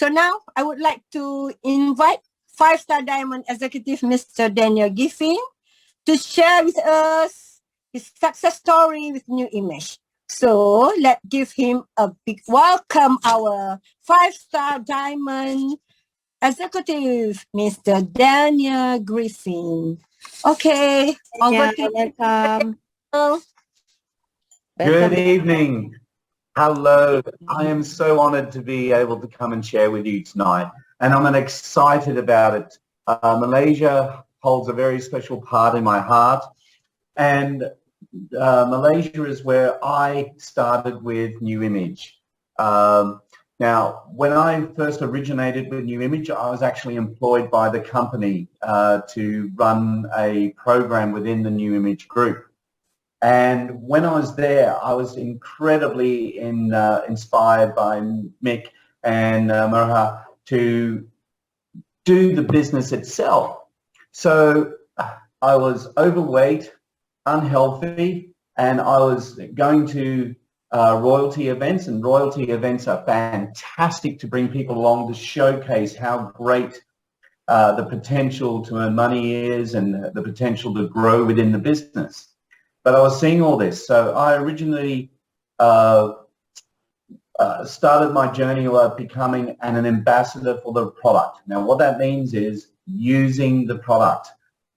So now I would like to invite 5-star diamond executive Mr. Daniel Griffin to share with us his success story with new image. So let's give him a big welcome, our 5-star diamond executive, Mr. Daniel Griffin. Okay, over to you. Welcome. Good evening. Hello. I am so honored to be able to come and share with you tonight, and I'm excited about it. Malaysia holds a very special part in my heart, and Malaysia is where I started with New Image. Now, when I first originated with New Image, I was actually employed by the company to run a program within the New Image group. And when I was there, I was incredibly inspired by Mick and Marha to do the business itself. So I was overweight, unhealthy, and I was going to royalty events, and royalty events are fantastic to bring people along to showcase how great the potential to earn money is and the potential to grow within the business. But I was seeing all this, so I originally started my journey of becoming an ambassador for the product. Now, what that means is using the product.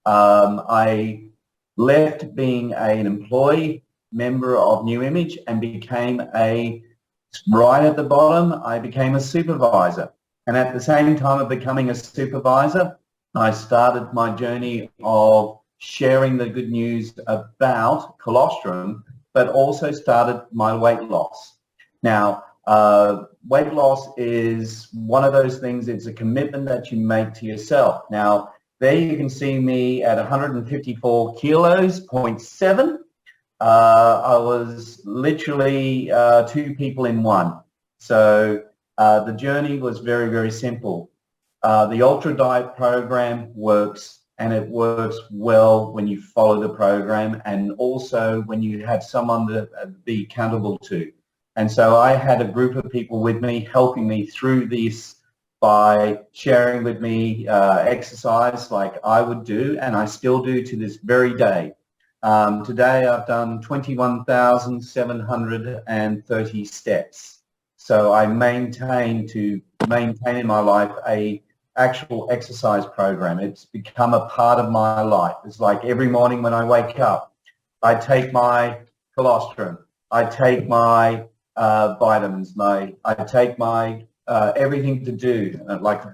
I left being an employee member of New Image and became right at the bottom, I became a supervisor. And at the same time of becoming a supervisor, I started my journey of sharing the good news about colostrum, but also started my weight loss. Now, weight loss is one of those things, it's a commitment that you make to yourself. Now, there you can see me at 154 kilos, 0.7. I was literally 2 people in one. So the journey was very, very simple. The Ultra Diet program works, and it works well when you follow the program and also when you have someone to be accountable to. And so I had a group of people with me helping me through this by sharing with me exercise like I would do, and I still do to this very day. Today I've done 21,730 steps. So I maintain in my life a actual exercise program. It's become a part of my life. It's like every morning when I wake up, I take my colostrum, I take my vitamins, I take my everything to do, like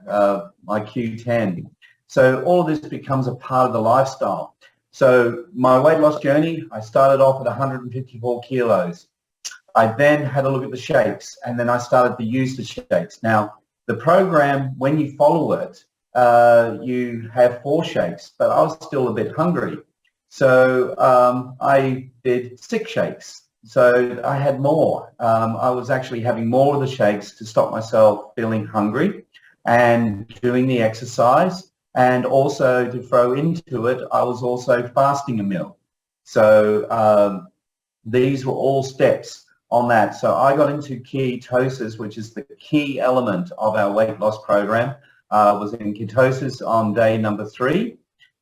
my Q10. So all of this becomes a part of the lifestyle. So my weight loss journey, I started off at 154 kilos. I then had a look at the shakes, and then I started to use the shakes. Now, the program, when you follow it, you have 4 shakes, but I was still a bit hungry. So I did 6 shakes. So I had more. I was actually having more of the shakes to stop myself feeling hungry and doing the exercise. And also to throw into it, I was also fasting a meal. So these were all steps on that. So I got into ketosis, which is the key element of our weight loss program. Was in ketosis on day number 3.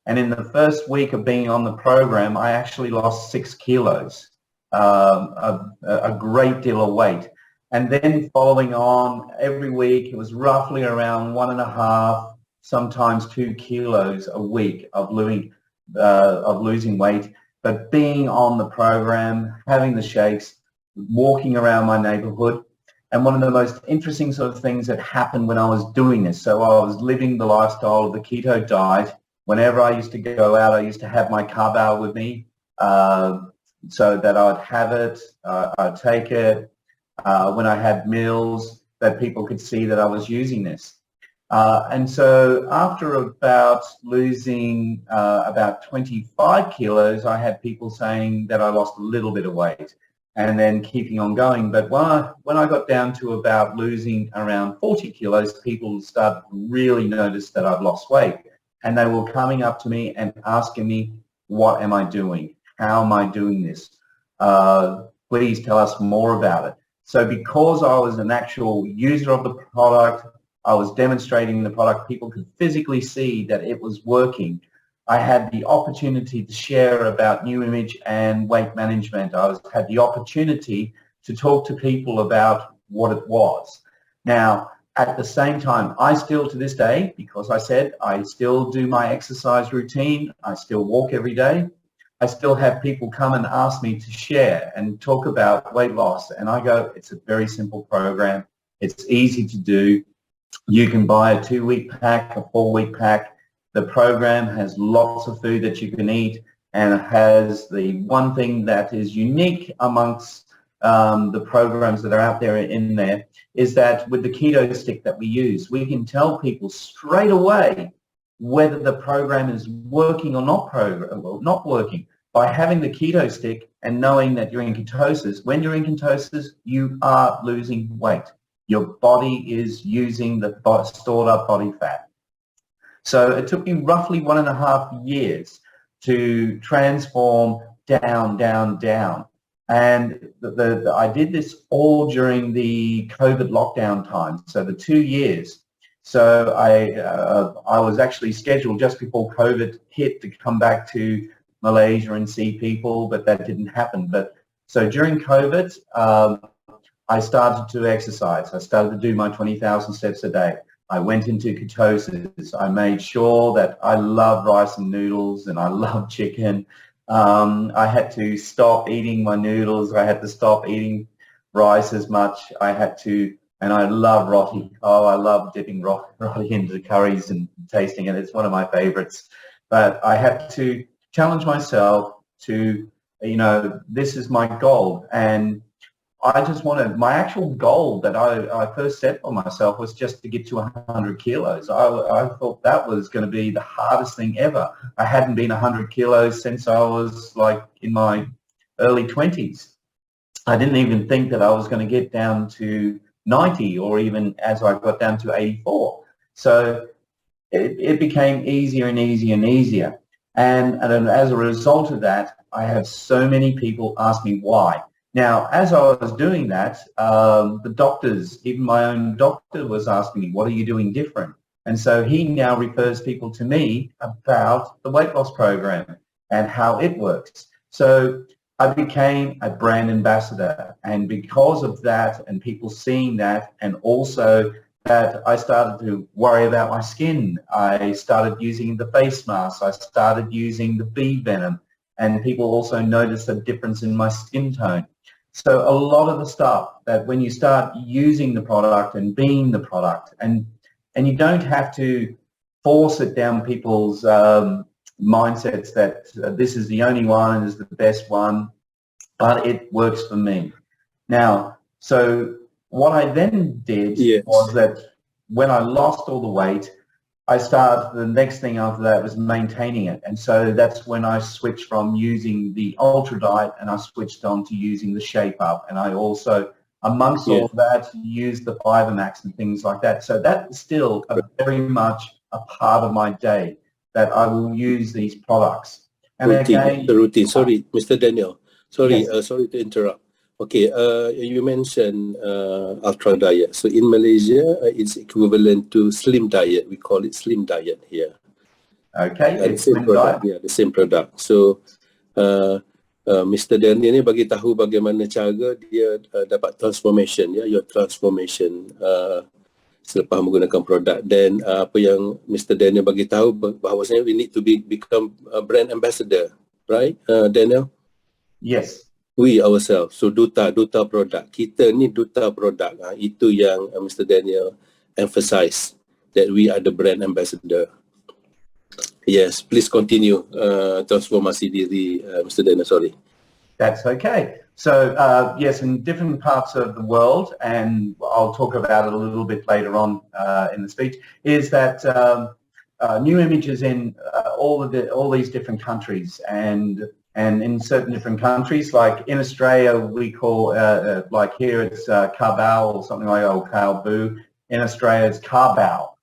And in the first week of being on the program, I actually lost 6 kilos, a great deal of weight. And then following on every week, it was roughly around 1.5, sometimes 2 kilos a week of losing weight. But being on the program, having the shakes, walking around my neighborhood, and one of the most interesting sort of things that happened when I was doing this, so I was living the lifestyle of the keto diet. Whenever I used to go out, I used to have my carb hour with me, so that I'd have it, I'd take it. When I had meals, that people could see that I was using this. And so after about losing about 25 kilos, I had people saying that I lost a little bit of weight and then keeping on going. But when I got down to about losing around 40 kilos, people started to really notice that I've lost weight. And they were coming up to me and asking me, what am I doing? How am I doing this? Please tell us more about it. So because I was an actual user of the product, I was demonstrating the product. People could physically see that it was working. I had the opportunity to share about new image and weight management. Had the opportunity to talk to people about what it was. Now, at the same time, I still to this day, because I said I still do my exercise routine, I still walk every day, I still have people come and ask me to share and talk about weight loss. And I go, it's a very simple program. It's easy to do. You can buy a 2-week pack, a 4-week pack. The program has lots of food that you can eat, and it has the one thing that is unique amongst the programs that are out there in there is that with the keto stick that we use, we can tell people straight away whether the program is working or not working by having the keto stick and knowing that you're in ketosis. When you're in ketosis, you are losing weight. Your body is using the stored up body fat. So it took me roughly 1.5 years to transform down. And I did this all during the COVID lockdown time, so the 2 years. So I was actually scheduled just before COVID hit to come back to Malaysia and see people, but that didn't happen. But so during COVID, I started to exercise. I started to do my 20,000 steps a day. I went into ketosis. I made sure that I love rice and noodles and I love chicken. I had to stop eating my noodles. I had to stop eating rice as much. And I love roti. Oh, I love dipping roti into the curries and tasting it. It's one of my favorites. But I had to challenge myself to, this is my goal. And I just wanted, my actual goal that I first set for myself was just to get to 100 kilos. I thought that was going to be the hardest thing ever. I hadn't been 100 kilos since I was like in my early 20s. I didn't even think that I was going to get down to 90 or even as I got down to 84. So it became easier and easier and easier. And as a result of that, I have so many people ask me why. Now, as I was doing that, the doctors, even my own doctor was asking me, what are you doing different? And so he now refers people to me about the weight loss program and how it works. So I became a brand ambassador. And because of that and people seeing that, and also that I started to worry about my skin, I started using the face mask, I started using the bee venom, and people also noticed a difference in my skin tone. So a lot of the stuff that when you start using the product and being the product, and you don't have to force it down people's mindsets that this is the only one and is the best one, but it works for me. Now, so what I then did was that when I lost all the weight, the next thing after that was maintaining it. And so that's when I switched from using the Ultra Diet and I switched on to using the Shape Up. And I also, amongst all of that, used the Fiber Max and things like that. So that's still very much a part of my day that I will use these products. And the routine. Sorry, Mr. Daniel. Sorry, yes. Sorry to interrupt. Okay, you mentioned Ultra Diet. So in Malaysia, it's equivalent to Slim Diet. We call it Slim Diet here. Okay, it's the same product. Yeah, the same product. So Mr. Daniel ni bagi tahu bagaimana cara dia dapat transformation, your transformation selepas menggunakan produk. Dan apa yang Mr. Daniel bagi tahu bahawasanya we need to become a brand ambassador, right, Daniel? Yes. We ourselves, so duta produk. Kita ni duta produk. Itu yang Mr. Daniel emphasize, that we are the brand ambassador. Yes, please continue. Transformasi diri, Mr. Daniel, sorry. That's okay. So yes, in different parts of the world, and I'll talk about it a little bit later on in the speech, is that new images in all these different countries, and in certain different countries, like in Australia, we call, like here it's Carbao or something like that, or Calboo. In Australia, it's Carbao.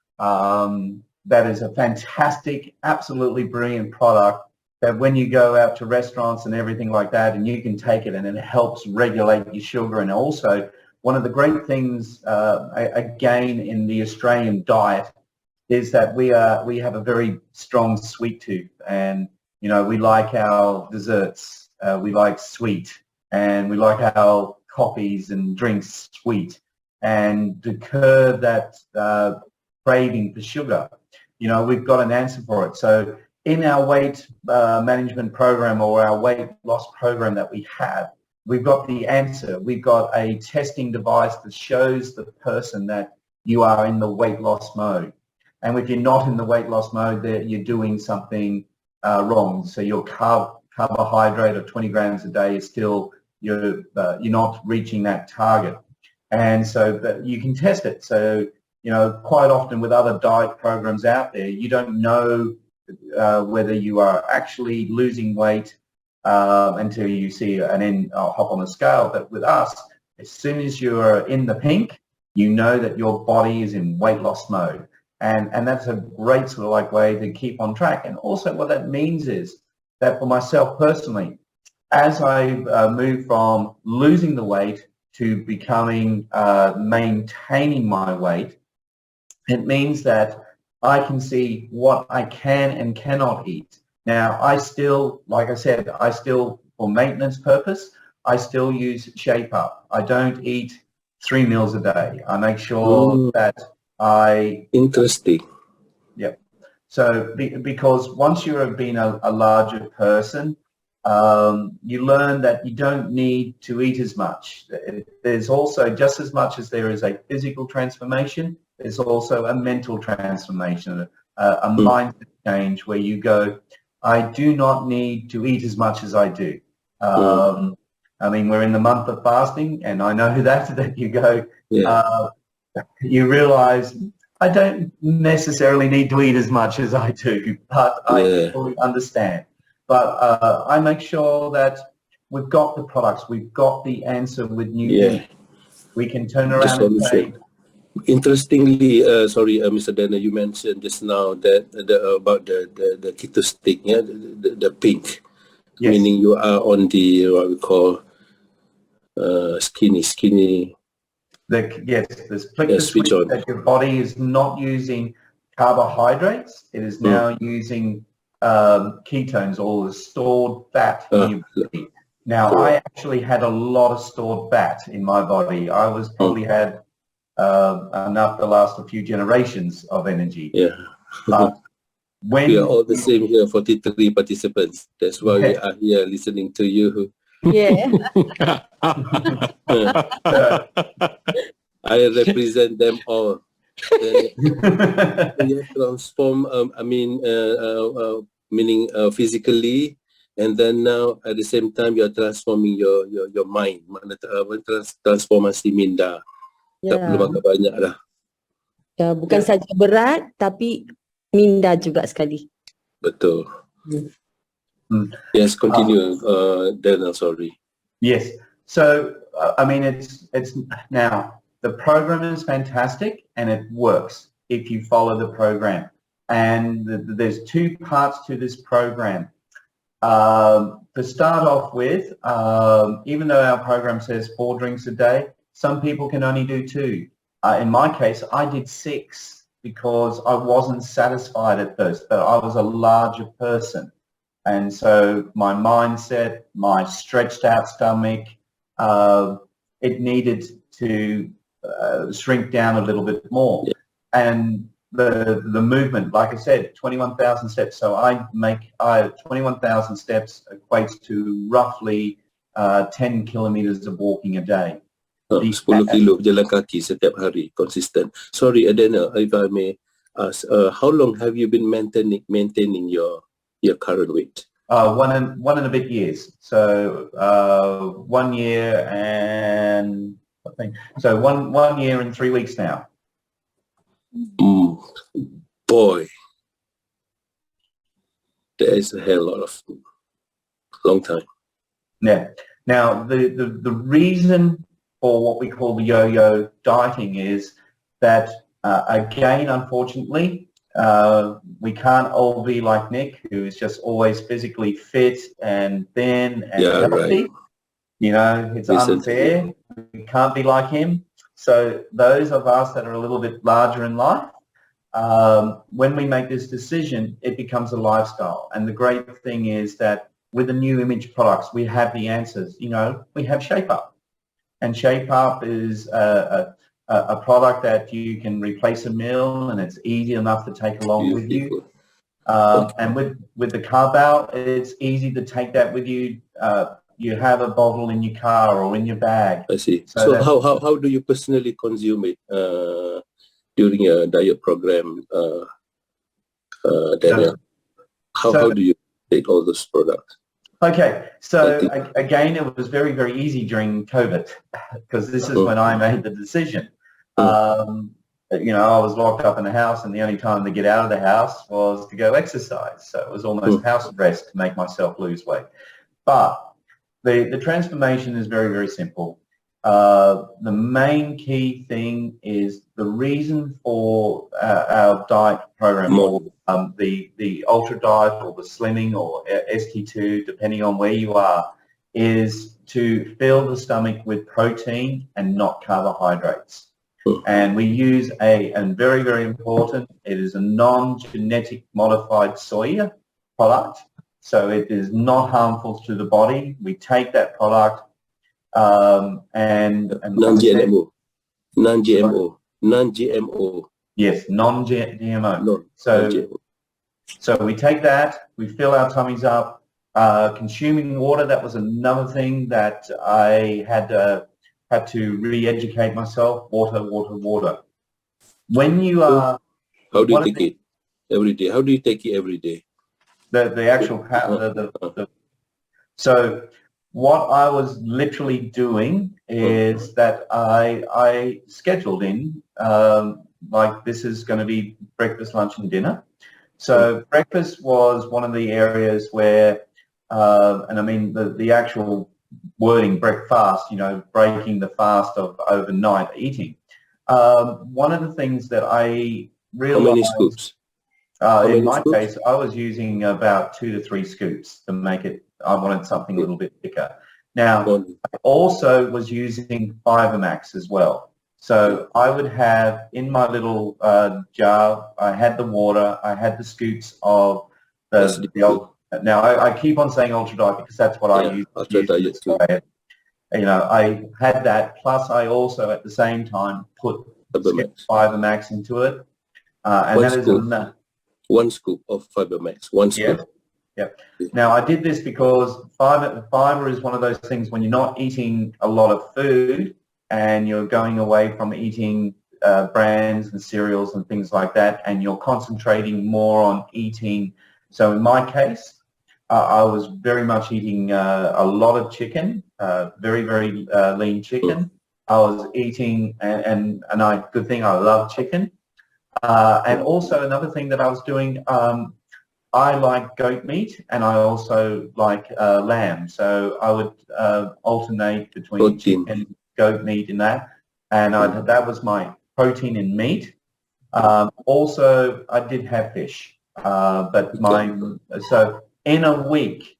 That is a fantastic, absolutely brilliant product that when you go out to restaurants and everything like that, and you can take it and it helps regulate your sugar, and also one of the great things, again, in the Australian diet is that we have a very strong sweet tooth, and you know, we like our desserts, we like sweet, and we like our coffees and drinks sweet, and to curb that craving for sugar, you know, we've got an answer for it. So in our weight management program, or our weight loss program that we have, we've got the answer. We've got a testing device that shows the person that you are in the weight loss mode. And if you're not in the weight loss mode, you're doing something wrong. So your carbohydrate of 20 grams a day is still, you're not reaching that target. And so but you can test it. So, you know, quite often with other diet programs out there, you don't know whether you are actually losing weight until you see an hop on the scale. But with us, as soon as you're in the pink, you know that your body is in weight loss mode. And that's a great sort of like way to keep on track. And also what that means is that for myself personally, as I move from losing the weight to becoming, maintaining my weight, it means that I can see what I can and cannot eat. Now, I still, like I said, for maintenance purpose, I still use Shape Up. I don't eat 3 meals a day. I make sure that Interesting. Yep. So because once you have been a larger person, you learn that you don't need to eat as much. There's also, just as much as there is a physical transformation, there's also a mental transformation, a mindset change where you go, I do not need to eat as much as I do. I mean, we're in the month of fasting, and I know that you go, you realize I don't necessarily need to eat as much as I do, but I fully understand. But I make sure that we've got the products, we've got the answer with new things. We can turn around and say, interestingly, Mr. Dana, you mentioned just now that about the keto stick, the pink, meaning you are on the what we call skinny. There's flick the switch that your body is not using carbohydrates; it is now using ketones, or the stored fat in your body. Now, I actually had a lot of stored fat in my body. I was probably had enough to last a few generations of energy. But when we are all the same here, 43 participants. That's why we are here listening to you. I represent them all. You transform, meaning physically, and then now at the same time you're transforming your mind. Transformasi minda. Tak perlu makan banyak dah. Bukan saja berat, tapi minda juga sekali. Betul. Yes, continue, Daniel, sorry. Yes. So, I mean, it's now, the program is fantastic and it works if you follow the program. And there's 2 parts to this program. To start off with, even though our program says 4 drinks a day, some people can only do 2. In my case, I did 6 because I wasn't satisfied at first, but I was a larger person. And so my mindset, my stretched out stomach, it needed to shrink down a little bit more. And the movement, like I said, 21,000 steps. So 21,000 steps equates to roughly 10 kilometers of walking a day. 10 kilo jalan kaki setiap hari, consistent. Sorry, Adena, if I may ask, how long have you been maintaining your current weight? 1 and a bit years. So 1 year and I think so 1 year and 3 weeks now. Boy, there is a hell lot of long time. Yeah. Now the reason for what we call the yo-yo dieting is that again, unfortunately, we can't all be like Nick, who is just always physically fit and thin and healthy. Right. You know, it's unfair. We can't be like him. So those of us that are a little bit larger in life, when we make this decision, it becomes a lifestyle. And the great thing is that with the new image products, we have the answers. You know, we have Shape Up. And Shape Up is a product that you can replace a meal, and it's easy enough to take along with you. And with the carb out, it's easy to take that with you. You have a bottle in your car or in your bag. I see. So how do you personally consume it during a diet program, Daniel? How do you take all those products? Okay, so again, it was very, very easy during COVID because this is when I made the decision. You know, I was locked up in the house, and the only time to get out of the house was to go exercise. So it was almost house arrest to make myself lose weight. But the transformation is very, very simple. The main key thing is the reason for our diet program, or the ultra diet or the slimming or ST2, depending on where you are, is to fill the stomach with protein and not carbohydrates. And we use and very, very important, it is a non-genetic modified soya product. So it is not harmful to the body. We take that product and non-GMO. Yes, non-GMO. So we take that, we fill our tummies up. Consuming water, that was another thing that I had to re-educate myself. Water. When you are... How do you take it every day? How do you take it every day? The actual... So what I was literally doing is that I scheduled in, like this is going to be breakfast, lunch and dinner. So breakfast was one of the areas where, and I mean the actual wording breakfast, you know, breaking the fast of overnight eating. One of the things that I realized... How many scoops? In my case, I was using about 2 to 3 scoops to make it. I wanted something a little bit thicker. Now, I also was using Fibermax as well. So I would have in my little jar, I had the water, I had the scoops of the now I keep on saying ultra diet because that's what I use. You know, I had that, plus I also at the same time put Fibermax into it. And that is enough. 1 scoop of Fibermax, 1 scoop. Yep. Now I did this because fiber is one of those things when you're not eating a lot of food and you're going away from eating brands and cereals and things like that, and you're concentrating more on eating. So in my case, I was very much eating a lot of chicken, very, very lean chicken. I was eating, and good thing I love chicken. And also another thing that I was doing, I like goat meat and I also like lamb. So I would alternate between chicken, goat meat and that. And that was my protein in meat. Also, I did have fish. So in a week,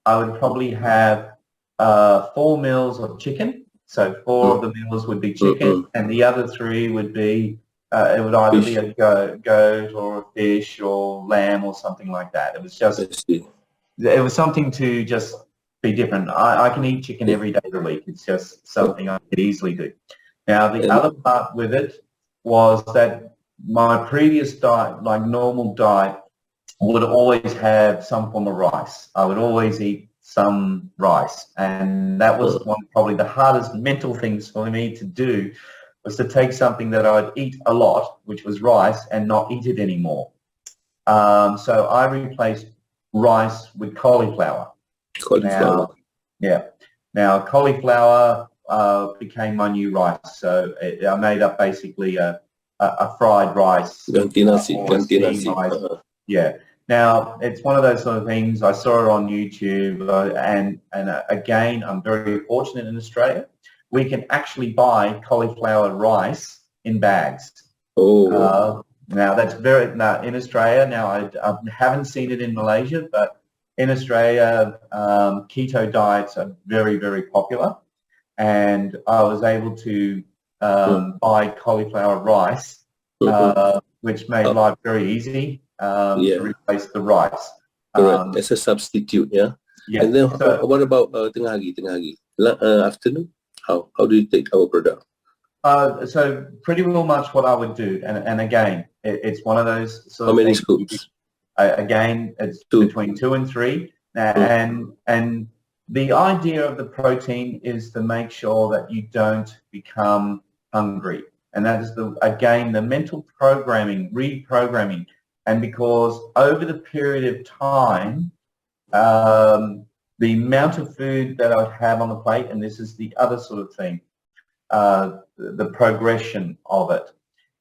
I would probably have 4 meals of chicken. So 4 of the meals would be chicken and the other 3 would be it would either be a goat or a fish or lamb or something like that. It was just, it was something to just be different. I can eat chicken every day of the week. It's just something I could easily do. Now, the other part with it was that my previous diet, like normal diet, would always have some form of rice. I would always eat some rice. And that was probably the hardest mental things for me to do, was to take something that I'd eat a lot, which was rice, and not eat it anymore. So I replaced rice with cauliflower. Now cauliflower became my new rice. So I made up basically a fried rice. Ganti nasi. Yeah. Now, it's one of those sort of things. I saw it on YouTube, and again, I'm very fortunate in Australia. We can actually buy cauliflower rice in bags. Now that's in Australia. Now I haven't seen it in Malaysia, but in Australia, keto diets are very, very popular. and I was able to buy cauliflower rice, which made life very easy to replace the rice. Correct. As a substitute, yeah. Yeah. And then what about tengah hari? Afternoon? How do you take our product? So pretty well much what I would do, and again, it's one of those sort How of many things. scoops? Again, it's 2. between 2 and 3, and the idea of the protein is to make sure that you don't become hungry, and that is again the mental programming, reprogramming, and because over the period of time, the amount of food that I'd have on the plate, and this is the other sort of thing, the progression of it,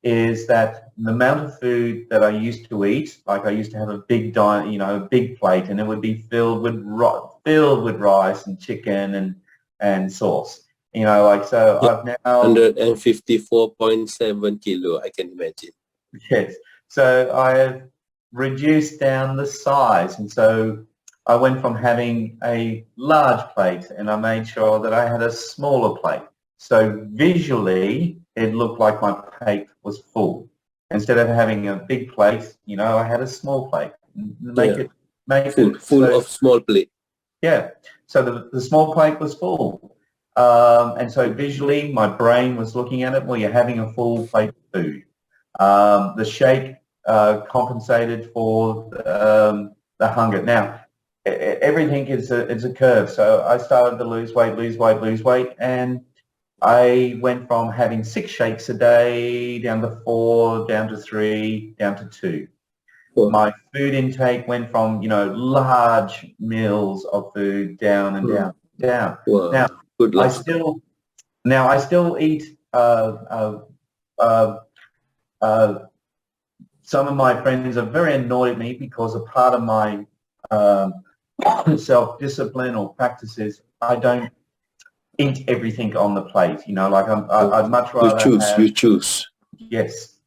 is that the amount of food that I used to eat, like I used to have a big diet, a big plate, and it would be filled with rice and chicken and sauce. So I've now 154.7 kilo, I can imagine. Yes. So I've reduced down the size, and so I went from having a large plate and I made sure that I had a smaller plate. So visually, it looked like my plate was full. Instead of having a big plate, I had a small plate. Make it full of small plate. Yeah. So the small plate was full. And so visually, my brain was looking at it, well, you're having a full plate of food. The shake compensated for the hunger. Now, everything is a curve. So I started to lose weight, and I went from having 6 shakes a day down to 4, down to 3, down to 2. Cool. My food intake went from large meals of food down and down. Wow. Now Good luck. I still eat. Some of my friends are very annoyed at me because a part of my self-discipline or practices, I don't eat everything on the plate. I'd much rather You choose. Yes.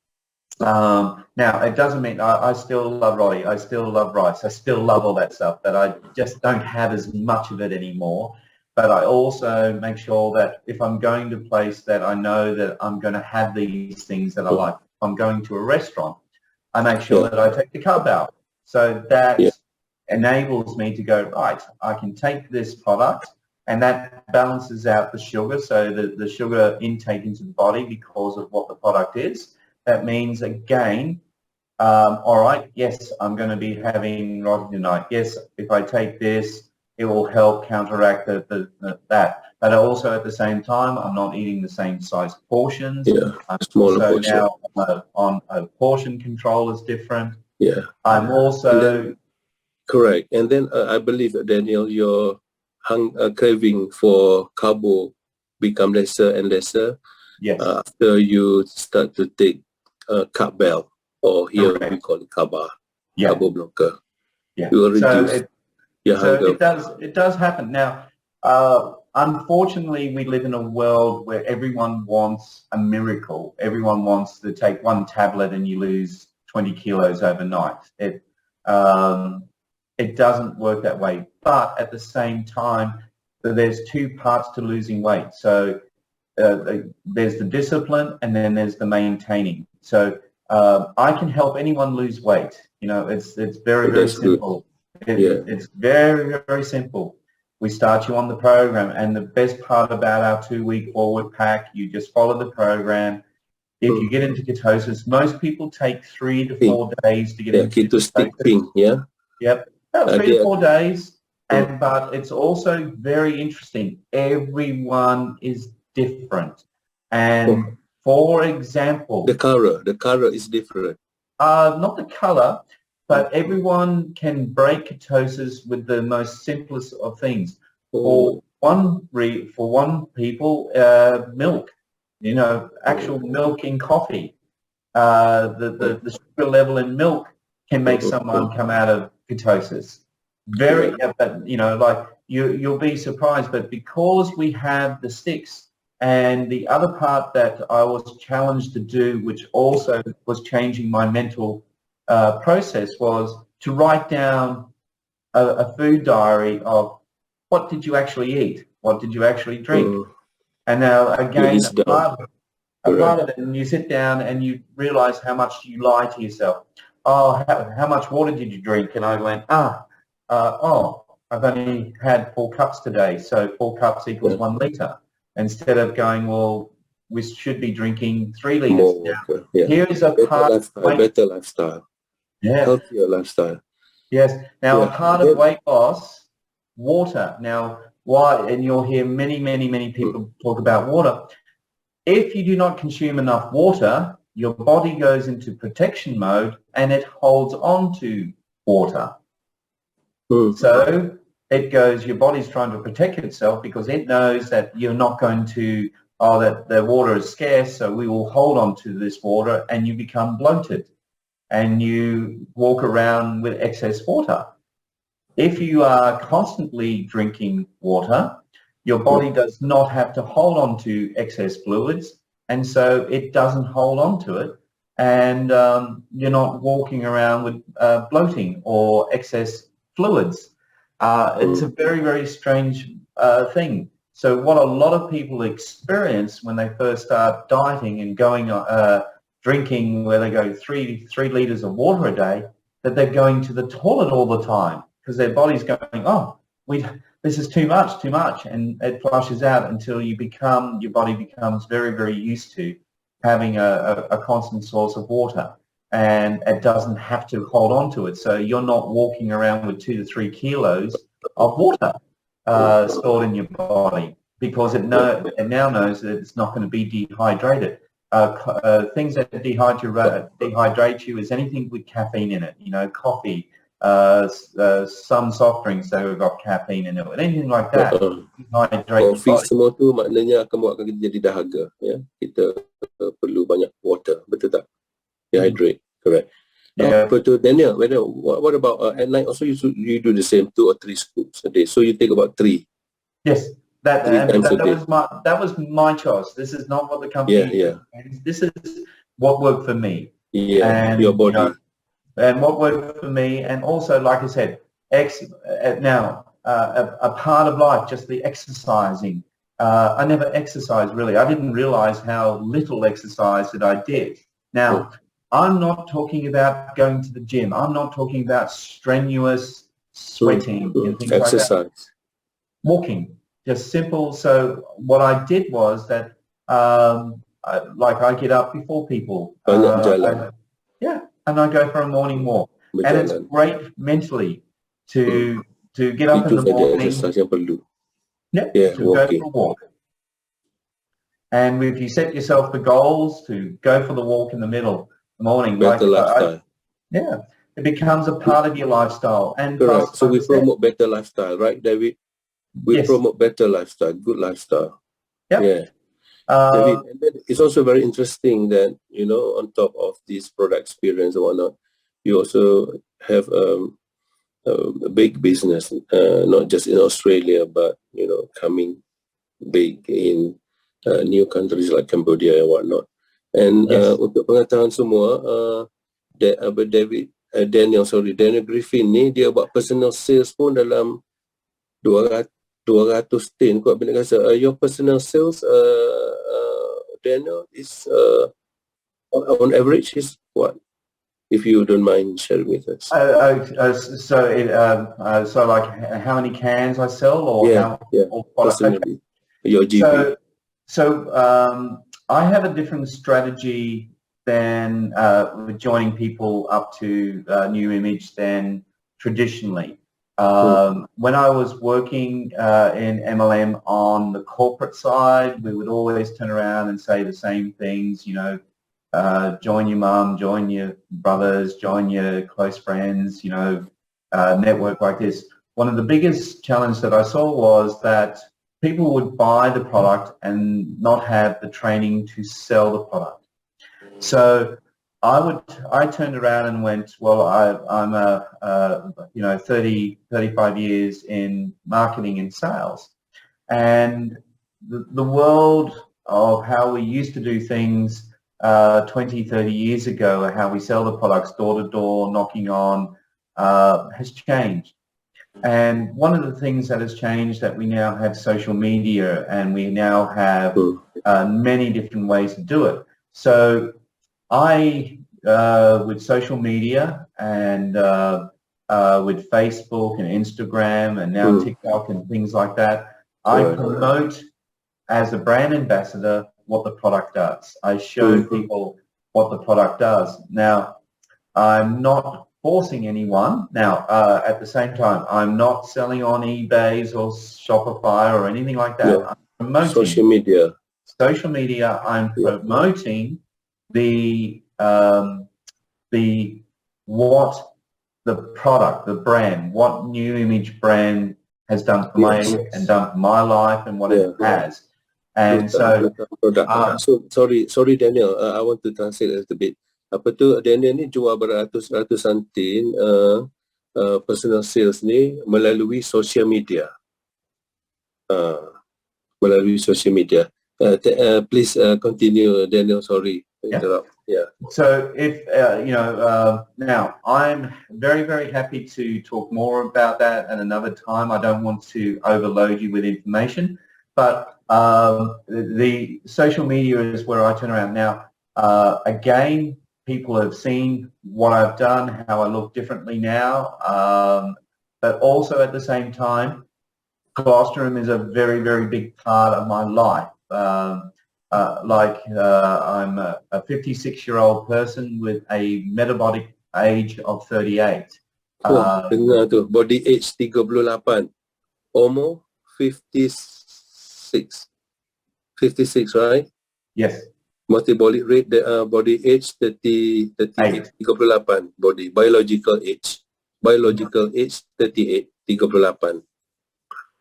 Now, it doesn't mean I still love roti, I still love rice, I still love all that stuff, but I just don't have as much of it anymore. But I also make sure that if I'm going to a place that I know that I'm going to have these things that I like, if I'm going to a restaurant, I make sure that I take the carb out. So that enables me to go, right, I can take this product, and that balances out the sugar, so the sugar intake into the body because of what the product is. That means, again, all right, yes, I'm going to be having roti tonight. Yes, if I take this, it will help counteract that. But also at the same time, I'm not eating the same size portions. Yeah, I'm smaller also portion. now on a portion control is different. Yeah. I'm also... Correct. And then I believe, Daniel, your craving for carbo become lesser and lesser. Yes. After you start to take carb bell, or here Correct. we call it carbo blocker. Yeah. You will reduce your hunger. It does happen. Now, unfortunately, we live in a world where everyone wants a miracle. Everyone wants to take one tablet and you lose 20 kilos overnight. It doesn't work that way. But at the same time, there's 2 parts to losing weight. So there's the discipline, and then there's the maintaining. So I can help anyone lose weight. It's very, very simple. It's very, very simple. We start you on the program, and the best part about our 2-week forward pack, you just follow the program. If you get into ketosis, most people take 3 to 4 days to get into ketosis. Yep, about 3 to 4 days. But it's also very interesting. Everyone is different. And for example, the color is different. Not the color, but everyone can break ketosis with the most simplest of things. For one people, milk, actual milk in coffee. The sugar level in milk can make someone come out of ketosis. You'll be surprised, but because we have the sticks, and the other part that I was challenged to do, which also was changing my mental process, was to write down a food diary of what did you actually eat, what did you actually drink. And now again, Release down. a part of it, and you sit down and you realize how much you lie to yourself. Oh, how much water did you drink? And I went, I've only had 4 cups today, so 4 cups equals 1 litre. Instead of going, well, we should be drinking 3 litres. More water. Yeah. Here is a better lifestyle. Yeah. Healthier lifestyle. Yes. Now, Yeah. a part of weight loss, water. Now, why? And you'll hear many, many, many people talk about water. If you do not consume enough water, your body goes into protection mode and it holds on to water. So it goes, your body's trying to protect itself because it knows that you're not going to, that the water is scarce, so we will hold on to this water, and you become bloated and you walk around with excess water. If you are constantly drinking water, your body does not have to hold on to excess fluids, and so it doesn't hold on to it, and you're not walking around with bloating or excess fluids. It's a very, very strange thing. So what a lot of people experience when they first start dieting and going drinking, where they go 3 litres of water a day, that they're going to the toilet all the time because their body's going, this is too much, and it flushes out until your body becomes very, very used to having a constant source of water, and it doesn't have to hold on to it. So you're not walking around with 2 to 3 kilos of water stored in your body because it now knows that it's not going to be dehydrated. Things that dehydrate you is anything with caffeine in it, coffee, some soft drinks that have got caffeine in it, anything like that. Kopi semua tu maknanya akan buatkan kita jadi dahaga, ya. Kita perlu banyak water, betul tak? Dehydrate, correct. Yeah. But Daniel, what about at night also you do the same, 2 or 3 scoops a day, so you take about 3. Yes. That was my choice. This is not what the company This is what worked for me. Yeah, and, your body. And what worked for me, and also, like I said, a part of life, just the exercising. I never exercised really. I didn't realize how little exercise that I did. Now, I'm not talking about going to the gym. I'm not talking about strenuous sweating and things exercise. like that. Walking. Just simple. So what I did was that, I get up before people. Jalan. And I go for a morning walk. Berjalan. And it's great mentally to get up in the morning. Exercise yang perlu. To go for a walk. And if you set yourself the goals to go for the walk in the morning. Better lifestyle. It becomes a part of your lifestyle. And correct. So we promote better lifestyle, right, David? We promote better lifestyle, good lifestyle. Yeah. David, and then it's also very interesting that, on top of this product experience and whatnot, you also have a big business, not just in Australia, but, coming big in new countries like Cambodia and whatnot. And untuk pengetahuan semua, Daniel Griffin ni, dia buat personal sales pun dalam 210 kot benda kata. Your personal sales, Daniel, is on average is what? If you don't mind sharing with us. So like how many cans I sell, or personally, your GP. So I have a different strategy than with joining people up to New Image than traditionally. When I was working in MLM on the corporate side, we would always turn around and say the same things, join your mum, join your brothers, join your close friends, network like this. One of the biggest challenges that I saw was that people would buy the product and not have the training to sell the product. So I turned around and went, well, I'm 35 years in marketing and sales, and the world of how we used to do things 20, 30 years ago, how we sell the products door to door, knocking on, has changed. And one of the things that has changed that we now have social media, and we now have many different ways to do it. So I, with social media and with Facebook and Instagram and now TikTok and things like that, I promote as a brand ambassador what the product does. I show people what the product does. Now, I'm not forcing anyone. Now, at the same time, I'm not selling on eBays or Shopify or anything like that. I'm promoting social media. Social media. I'm promoting the what the product, the brand, what New Image brand has done for my and done for my life and what it has. And so, sorry Daniel, I want to translate a little bit. Apa tu, Daniel ni jual beratus-ratusan tin personal sales ni melalui social media. Melalui social media. Please continue, Daniel. Sorry to interrupt. Yeah. So if now I'm very, very happy to talk more about that at another time. I don't want to overload you with information, but the social media is where I turn around now. Again, people have seen what I've done, how I look differently now, but also at the same time, colostrum is a very, very big part of my life. I'm a 56-year-old person with a metabolic age of 38. Dengar tu, body age 38, almost 56, right? Yes. Metabolic rate, body age 38, body, biological age 38, 38.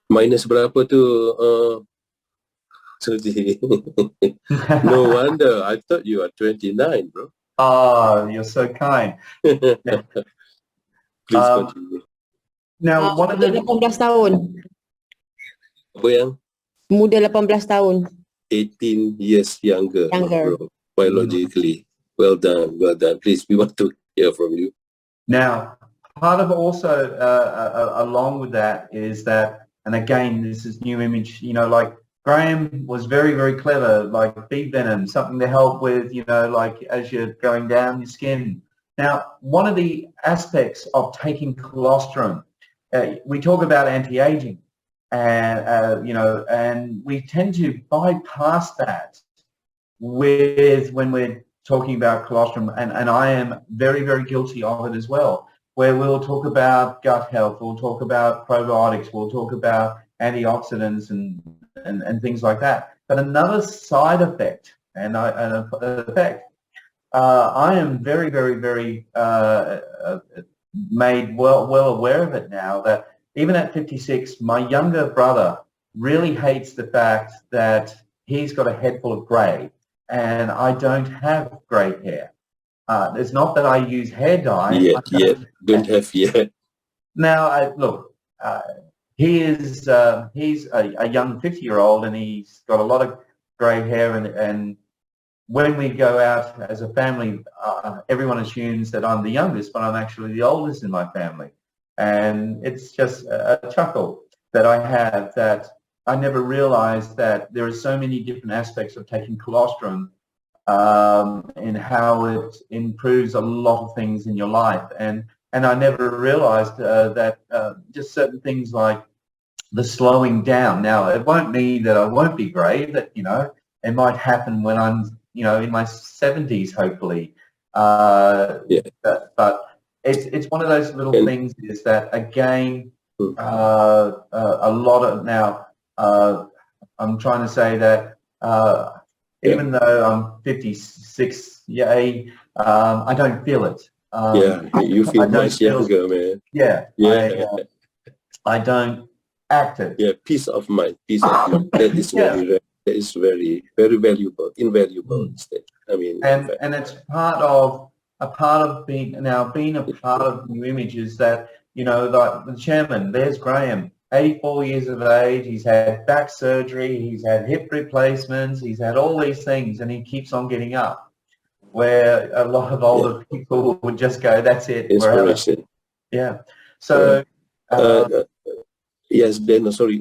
Minus berapa tu? No wonder, I thought you are 29, bro. Oh, you're so kind. Please continue. Now, one of the 18 tahun. Apa yang? Muda 18 tahun. 18 years younger. Bro, biologically. Well done, well done. Please, we want to hear from you. Now, part of also along with that is that, and again, this is New Image, like Graham was very, very clever, like bee venom, something to help with, like as you're going down your skin. Now, one of the aspects of taking colostrum, we talk about anti-aging, and and we tend to bypass that when we're talking about colostrum, and I am very, very guilty of it as well, where we'll talk about gut health, we'll talk about probiotics, we'll talk about antioxidants and things like that. But another side effect, I am very, very, very made well aware of it now, that even at 56, my younger brother really hates the fact that he's got a head full of grey and I don't have grey hair. It's not that I use hair dye. Don't have yet. Now, look, he's a young 50-year-old and he's got a lot of grey hair, and when we go out as a family, everyone assumes that I'm the youngest, but I'm actually the oldest in my family. And it's just a chuckle that I have, that I never realized that there are so many different aspects of taking colostrum in how it improves a lot of things in your life. And I never realized that just certain things like the slowing down. Now, it won't mean that I won't be grey, that, it might happen when I'm, in my 70s, hopefully. But it's one of those little things, is that, again, a lot of, now, I'm trying to say that even though I'm 56, I don't feel it. You feel much younger, man. I don't act it. Peace of mind. That is very rare. That is very, very valuable, invaluable instead. I mean, and it's part of being a part of New Image, is that, like the chairman, there's Graham, 84 years of age, he's had back surgery, he's had hip replacements, he's had all these things, and he keeps on getting up. Where a lot of older people would just go, that's it. Inspiration. So Yes, Ben, sorry.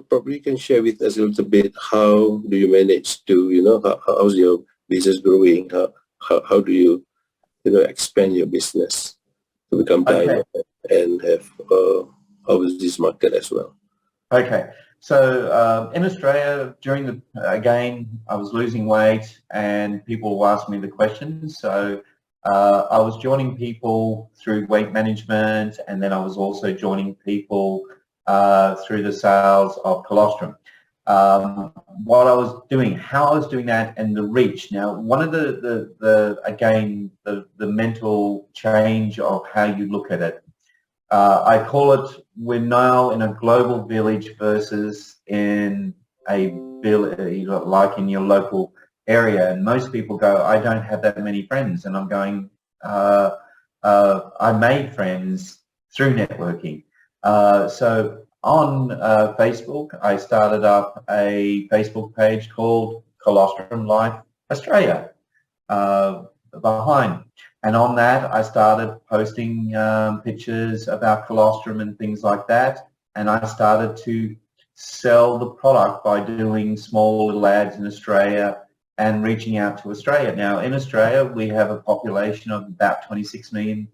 Probably you can share with us a little bit, how do you manage to, how's your business growing? How do you, expand your business to become bigger and have overseas market as well? Okay. So in Australia, again, I was losing weight and people were asking me the questions. So I was joining people through weight management, and then I was also joining people through the sales of colostrum. What I was doing, how I was doing that, and the reach. Now, one of the mental change of how you look at it. I call it, we're now in a global village versus in a village, like in your local area. And most people go, I don't have that many friends. And I'm going, I made friends through networking. So on Facebook, I started up a Facebook page called Colostrum Life Australia behind. And on that, I started posting pictures about colostrum and things like that. And I started to sell the product by doing small little ads in Australia and reaching out to Australia. Now, in Australia, we have a population of about 26 million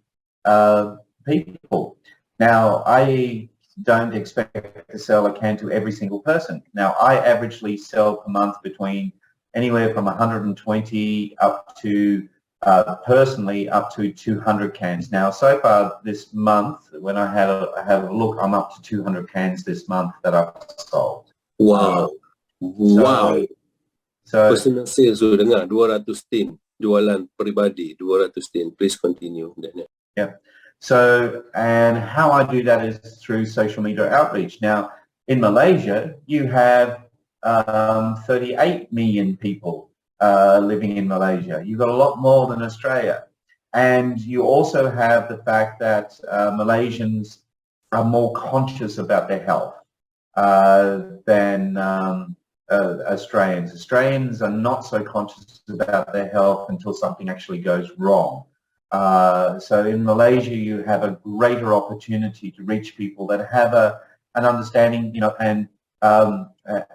people. Now, I don't expect to sell a can to every single person. Now, I averagely sell per month between anywhere from 120 up to personally up to 200 cans. Now, so far this month, when I have a look, I'm up to 200 cans this month that I've sold. Wow. Wow. So personal sales tu dengar 200 tin, jualan peribadi 200 tin. Please continue, Daniel. Yeah. So, and how I do that is through social media outreach. Now, in Malaysia, you have 38 million people living in Malaysia. You've got a lot more than Australia. And you also have the fact that Malaysians are more conscious about their health than Australians. Australians are not so conscious about their health until something actually goes wrong. So in Malaysia, you have a greater opportunity to reach people that have an understanding, and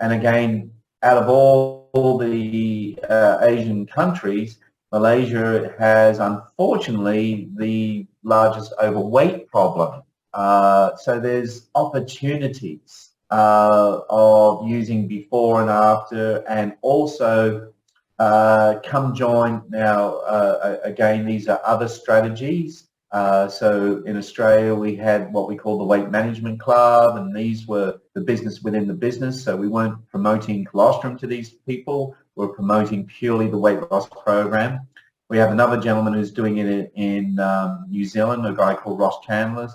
again, out of all the Asian countries, Malaysia has unfortunately the largest overweight problem. So there's opportunities of using before and after, and also come join now. Again, these are other strategies. So in Australia, we had what we call the Weight Management Club, and these were the business within the business. So we weren't promoting colostrum to these people. We're promoting purely the weight loss program. We have another gentleman who's doing it in New Zealand, a guy called Ross Chandler.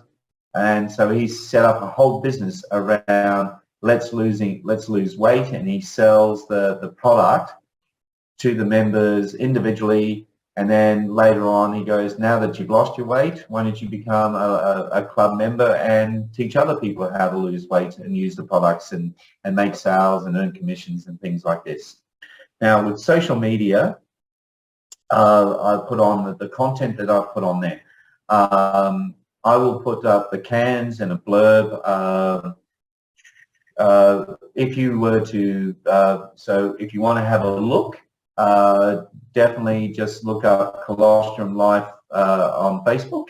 And so he's set up a whole business around let's lose weight, and he sells the product to the members individually. And then later on, he goes, now that you've lost your weight, why don't you become a club member and teach other people how to lose weight and use the products and make sales and earn commissions and things like this. Now, with social media, I put on the content that I've put on there. I will put up the cans and a blurb. If you were to, so if you want to have a look, definitely just look up Colostrum Life on Facebook.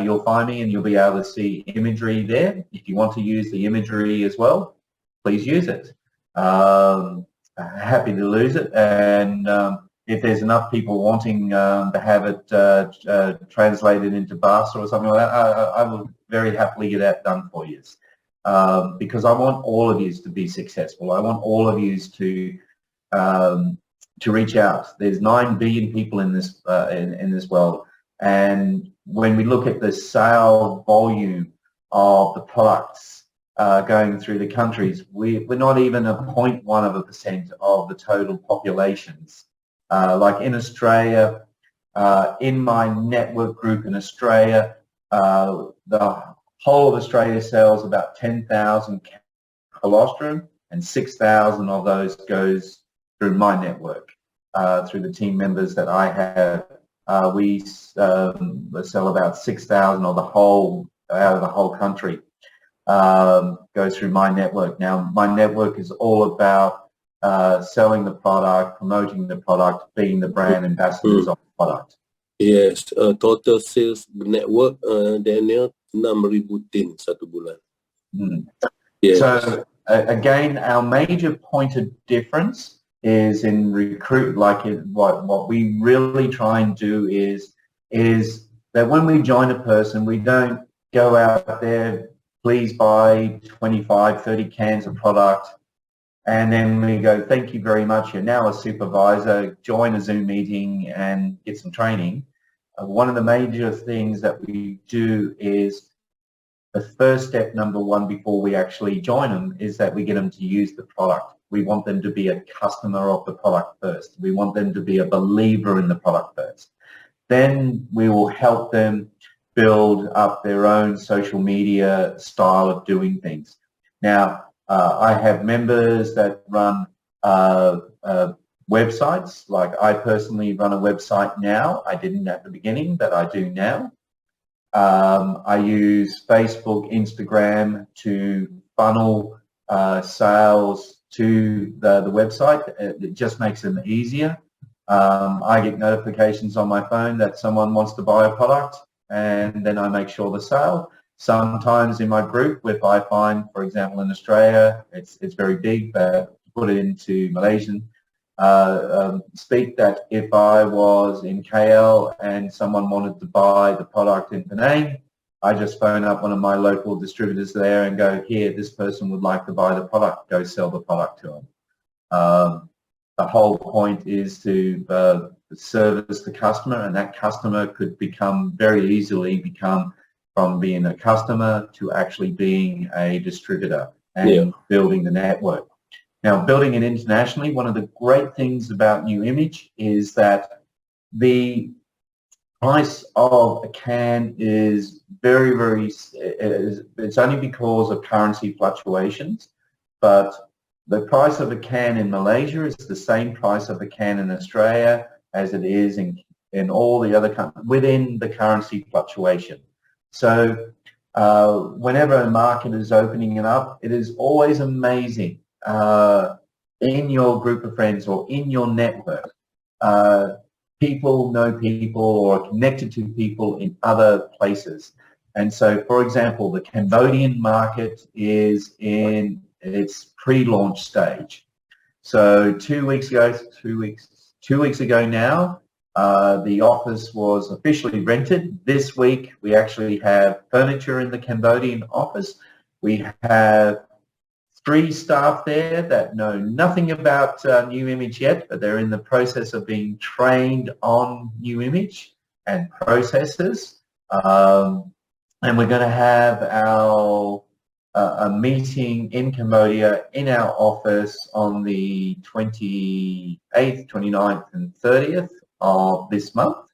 You'll find me and you'll be able to see imagery there. If you want to use the imagery as well, please use it. Happy to lose it. And if there's enough people wanting to have it translated into Bahasa or something like that, I will very happily get that done for you. Because I want all of you to be successful. I want all of you to reach out. There's 9 billion people in this in this world, and when we look at the sale volume of the products going through the countries, we're not even 0.1% of the total populations. Like in Australia, in my network group in Australia, the whole of Australia sells about 10,000 colostrum, and 6,000 of those goes through my network, through the team members that I have. We sell about 6,000 of the whole out of the whole country go through my network. Now, my network is all about selling the product, promoting the product, being the brand ambassadors of the product. Yes, total sales network Daniel 6,000 tin satu bulan. Yes. So again, our major point of difference is in what we really try and do is that when we join a person, we don't go out there, please buy 25, 30 cans of product, and then we go, thank you very much, you're now a supervisor, join a Zoom meeting and get some training. One of the major things that we do is the first step, number one, before we actually join them, is that we get them to use the product. We want them to be a customer of the product first. We want them to be a believer in the product first. Then we will help them build up their own social media style of doing things. Now, I have members that run websites. Like I personally run a website now. I didn't at the beginning, but I do now. I use Facebook, Instagram to funnel sales to the website. It just makes them easier. I get notifications on my phone that someone wants to buy a product, and then I make sure the sale. Sometimes in my group, if I find, for example, in Australia, it's very big, but put it into Malaysian speak, that if I was in KL and someone wanted to buy the product in Penang, I just phone up one of my local distributors there and go, here, this person would like to buy the product, go sell the product to them. The whole point is to service the customer, and that customer could very easily become from being a customer to actually being a distributor and building the network. Now, building it internationally, one of the great things about New Image is that the price of a can is it's only because of currency fluctuations, but the price of a can in Malaysia is the same price of a can in Australia as it is in all the other countries within the currency fluctuation. So whenever a market is opening it up, it is always amazing in your group of friends or in your network. People know people or are connected to people in other places. And so, for example, the Cambodian market is in its pre-launch stage. So 2 weeks ago now, the office was officially rented. This week, we actually have furniture in the Cambodian office. We have 3 staff there that know nothing about New Image yet, but they're in the process of being trained on New Image and processes. And we're going to have a meeting in Cambodia in our office on the 28th, 29th and 30th of this month.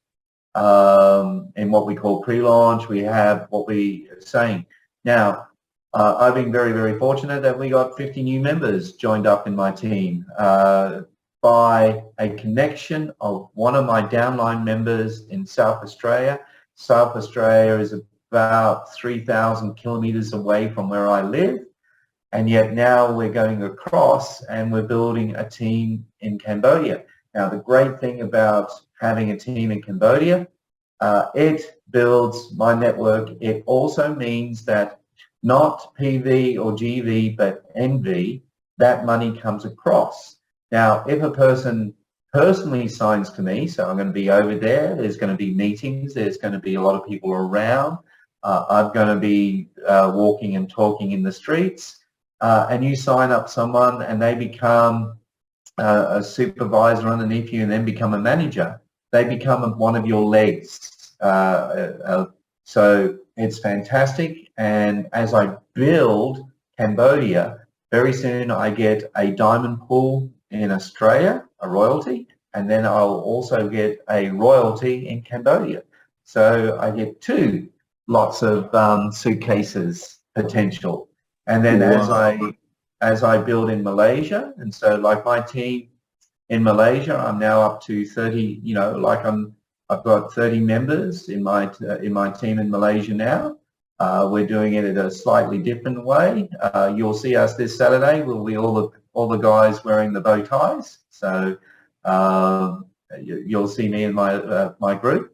In what we call pre-launch, we have what we are saying. Now, I've been very, very fortunate that we got 50 new members joined up in my team by a connection of one of my downline members in South Australia. South Australia is about 3,000 kilometres away from where I live, and yet now we're going across and we're building a team in Cambodia. Now, the great thing about having a team in Cambodia, it builds my network. It also means that not PV or GV, but NV, that money comes across. Now, if a person personally signs to me, so I'm going to be over there, there's going to be meetings, there's going to be a lot of people around, I'm going to be walking and talking in the streets, and you sign up someone and they become a supervisor underneath you and then become a manager, they become one of your legs. So it's fantastic, and as I build Cambodia, very soon I get a diamond pool in Australia, a royalty, and then I'll also get a royalty in Cambodia. So I get 2 lots of suitcases potential. And then as I build in Malaysia, and so like my team in Malaysia, I'm now up to 30, I've got 30 members in my team in Malaysia now. We're doing it in a slightly different way. You'll see us this Saturday. We'll be all the guys wearing the bow ties. So you'll see me and my group.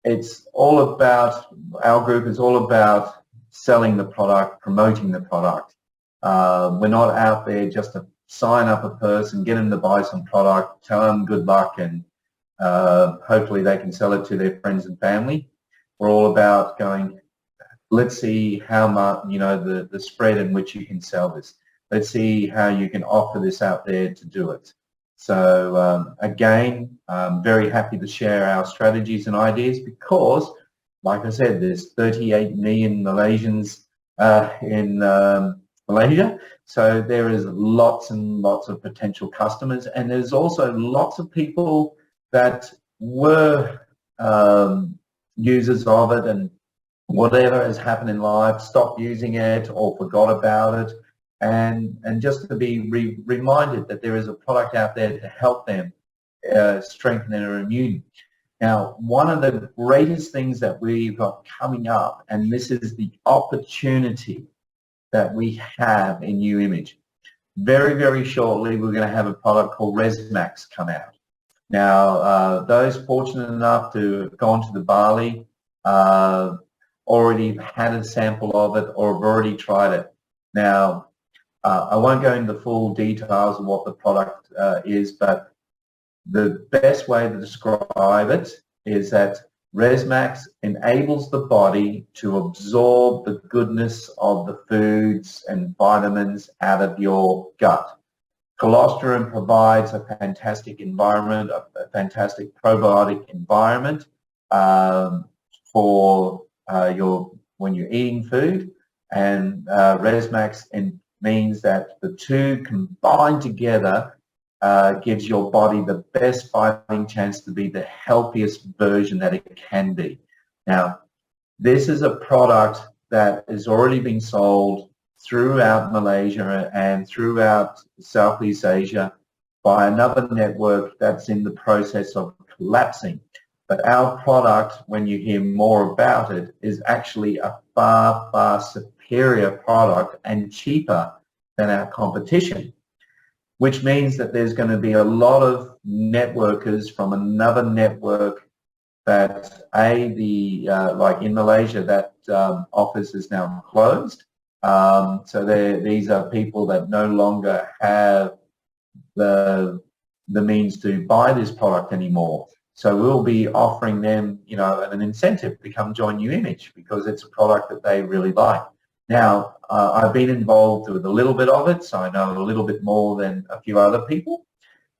It's all about, our group is all about selling the product, promoting the product. We're not out there just to sign up a person, get them to buy some product, tell them good luck, and hopefully they can sell it to their friends and family. We're all about going, let's see how much, the spread in which you can sell this. Let's see how you can offer this out there to do it. So again, I'm very happy to share our strategies and ideas because, like I said, there's 38 million Malaysians in Malaysia. So there is lots and lots of potential customers, and there's also lots of people that were users of it, and whatever has happened in life, stopped using it or forgot about it. And just to be reminded that there is a product out there to help them strengthen their immunity. Now, one of the greatest things that we've got coming up, and this is the opportunity that we have in New Image. Very, very shortly, we're going to have a product called ResMax come out. Now, those fortunate enough to have gone to the Bali already had a sample of it or have already tried it. Now, I won't go into the full details of what the product is, but the best way to describe it is that ResMax enables the body to absorb the goodness of the foods and vitamins out of your gut. Colostrum provides a fantastic environment, a fantastic probiotic environment for when you're eating food, and ResMax means that the two combined together gives your body the best fighting chance to be the healthiest version that it can be. Now, this is a product that is already being sold throughout Malaysia and throughout Southeast Asia by another network that's in the process of collapsing. But our product, when you hear more about it, is actually a far, far superior product and cheaper than our competition, which means that there's going to be a lot of networkers from another network that, like in Malaysia, that office is now closed. So these are people that no longer have the means to buy this product anymore. So we'll be offering them, an incentive to come join New Image because it's a product that they really like. Now, I've been involved with a little bit of it, so I know a little bit more than a few other people.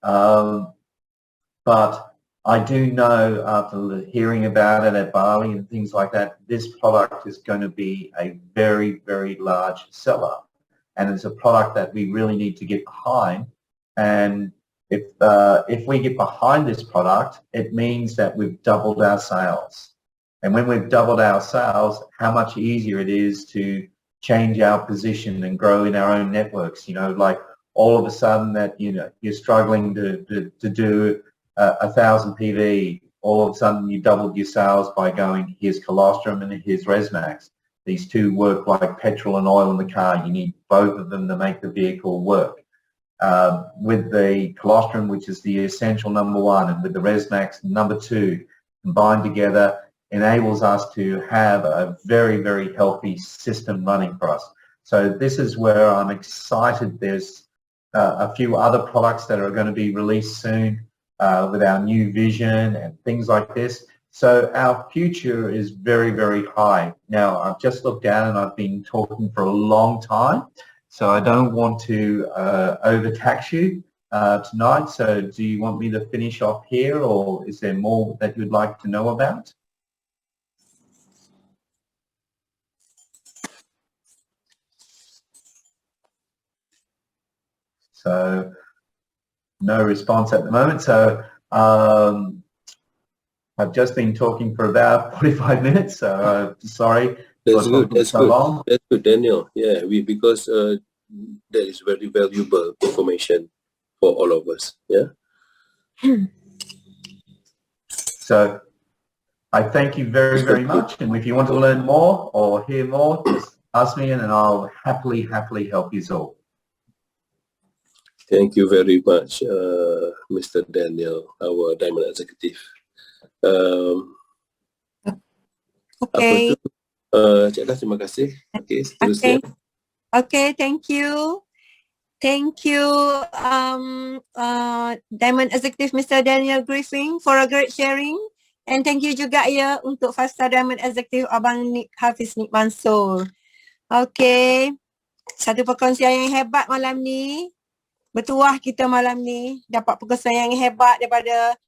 But I do know, after hearing about it at Bali and things like that, this product is going to be a very, very large seller. And it's a product that we really need to get behind. And if we get behind this product, it means that we've doubled our sales. And when we've doubled our sales, how much easier it is to change our position and grow in our own networks. Like all of a sudden that, you're struggling to do 1,000 PV, all of a sudden you doubled your sales by going, here's colostrum and here's ResMax. These two work like petrol and oil in the car. You need both of them to make the vehicle work. With the colostrum, which is the essential number one, and with the ResMax number two, combined together, enables us to have a very, very healthy system running for us. So this is where I'm excited. There's a few other products that are going to be released soon with our new vision and things like this. So our future is very, very high. Now, I've just looked down and I've been talking for a long time, so I don't want to overtax you tonight. So do you want me to finish off here, or is there more that you'd like to know about? So no response at the moment. So I've just been talking for about 45 minutes. So sorry. That's good. That's so good. Long. That's good, Daniel. Yeah, because that is very valuable information for all of us. Yeah. So I thank you very, very much. And if you want to learn more or hear more, just ask me and I'll happily help you all. Thank you very much, Mr. Daniel, our Diamond Executive. Okay. Cik Dah, terima kasih. Okay, seterusnya. Okay, thank you. Thank you, Diamond Executive Mr. Daniel Griffin for a great sharing. And thank you juga ya untuk 5-star Diamond Executive Abang Hafiz Nik Mansur. Okay, satu perkongsian yang hebat malam ni. Bertuah kita malam ni dapat perkongsian yang hebat daripada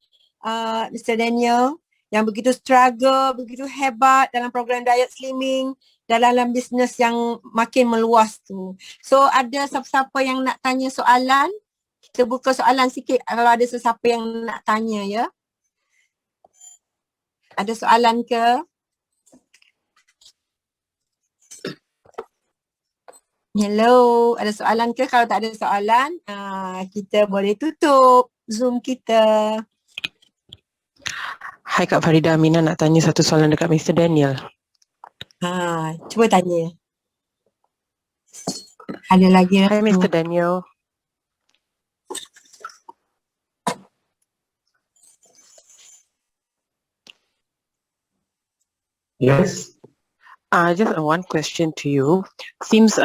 Mr. Daniel yang begitu struggle, begitu hebat dalam program diet slimming, dalam bisnes yang makin meluas tu. So ada siapa-siapa yang nak tanya soalan, kita buka soalan sikit kalau ada sesiapa yang nak tanya ya. Ada soalan ke? Hello, ada soalan ke? Kalau tak ada soalan, kita boleh tutup Zoom kita. Hai Kak Farida, Amina nak tanya satu soalan dekat Mr. Daniel. Cuba tanya. Ada lagi? Hai Mr. Daniel. Yes. Just one question to you. Seems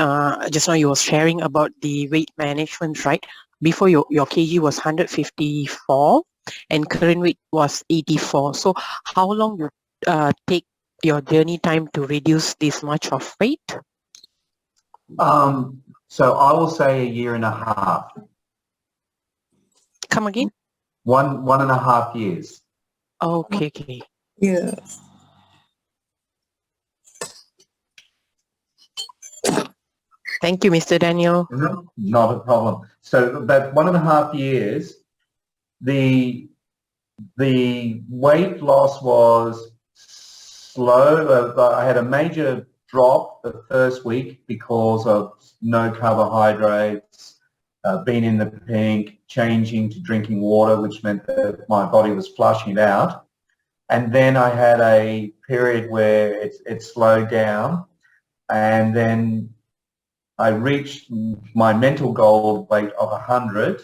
just now you were sharing about the weight management, right? Before your kg was 154 and current weight was 84. So how long you take your journey time to reduce this much of weight? So I will say 1.5 years. Come again? 1.5 years. Okay. Yeah. Thank you, Mr. Daniel. Not a problem. So that 1.5 years, the weight loss was slow. I had a major drop the first week because of no carbohydrates, being in the pink, changing to drinking water, which meant that my body was flushing it out. And then I had a period where it slowed down, and then I reached my mental goal weight of 100,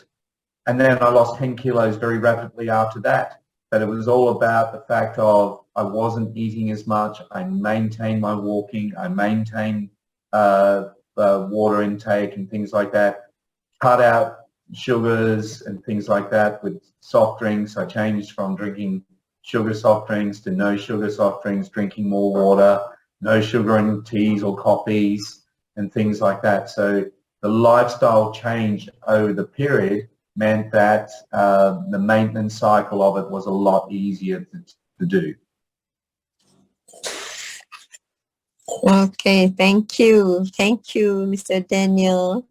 and then I lost 10 kilos very rapidly after that. But it was all about the fact of I wasn't eating as much. I maintained my walking. I maintained water intake and things like that. Cut out sugars and things like that with soft drinks. I changed from drinking sugar soft drinks to no sugar soft drinks, drinking more water, no sugar in teas or coffees, and things like that. So the lifestyle change over the period meant that the maintenance cycle of it was a lot easier to do. Okay, thank you, Mr. Daniel.